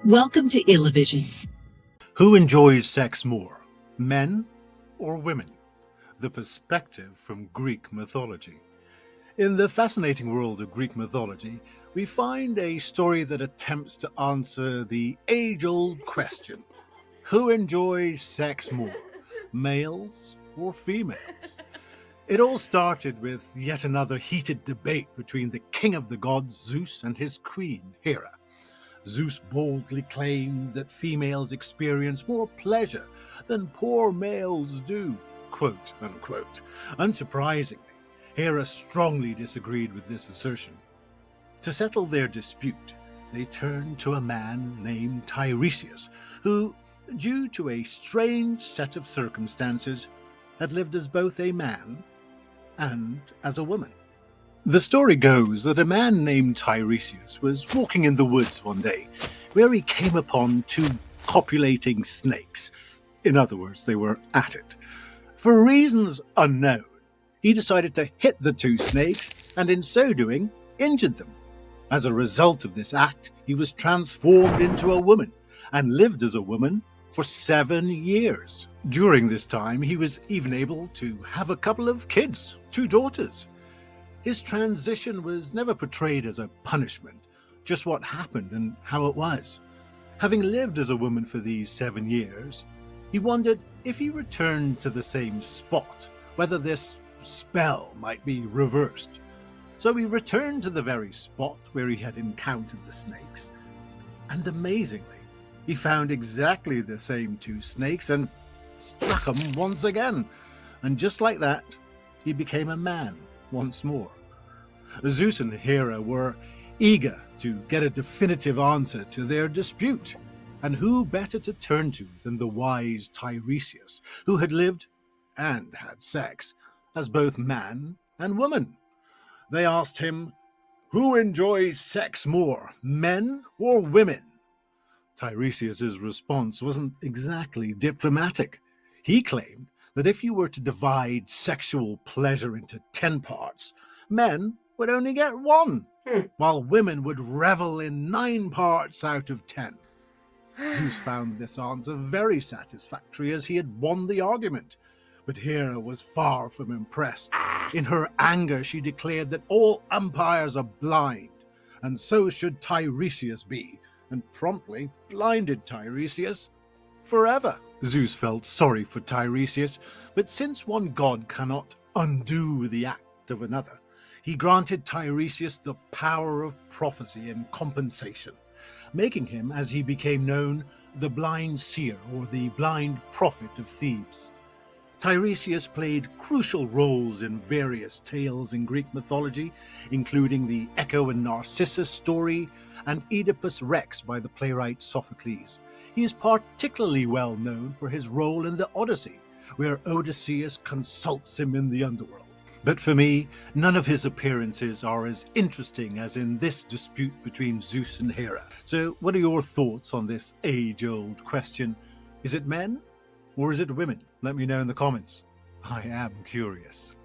Welcome to Ilivision. Who enjoys sex more, men or women? The perspective from Greek mythology. In the fascinating world of Greek mythology, we find a story that attempts to answer the age-old question: who enjoys sex more, males or females? It all started with yet another heated debate between the king of the gods, Zeus, and his queen, Hera. Zeus boldly claimed that females experience more pleasure than poor males do, quote unquote. Unsurprisingly, Hera strongly disagreed with this assertion. To settle their dispute, they turned to a man named Tiresias, who, due to a strange set of circumstances, had lived as both a man and as a woman. The story goes that a man named Tiresias was walking in the woods one day, where he came upon two copulating snakes. In other words, they were at it. For reasons unknown, he decided to hit the two snakes, and in so doing, injured them. As a result of this act, he was transformed into a woman, and lived as a woman for 7 years. During this time, he was even able to have a couple of kids, 2 daughters. His transition was never portrayed as a punishment, just what happened and how it was. Having lived as a woman for these 7 years, he wondered if he returned to the same spot, whether this spell might be reversed. So he returned to the very spot where he had encountered the snakes, and amazingly, he found exactly the same 2 snakes and struck them once again. And just like that, he became a man once more. Zeus and Hera were eager to get a definitive answer to their dispute, and who better to turn to than the wise Tiresias, who had lived and had sex as both man and woman. They asked him, who enjoys sex more, men or women? Tiresias' response wasn't exactly diplomatic. He claimed that if you were to divide sexual pleasure into 10 parts, men would only get 1, while women would revel in 9 parts out of 10. Zeus found this answer very satisfactory, as he had won the argument. But Hera was far from impressed. In her anger, she declared that all umpires are blind, and so should Tiresias be, and promptly blinded Tiresias forever. Zeus felt sorry for Tiresias, but since one god cannot undo the act of another, he granted Tiresias the power of prophecy and compensation, making him, as he became known, the blind seer or the blind prophet of Thebes. Tiresias played crucial roles in various tales in Greek mythology, including the Echo and Narcissus story and Oedipus Rex by the playwright Sophocles. He is particularly well known for his role in the Odyssey, where Odysseus consults him in the underworld. But for me, none of his appearances are as interesting as in this dispute between Zeus and Hera. So what are your thoughts on this age-old question? Is it men or is it women? Let me know in the comments. I am curious.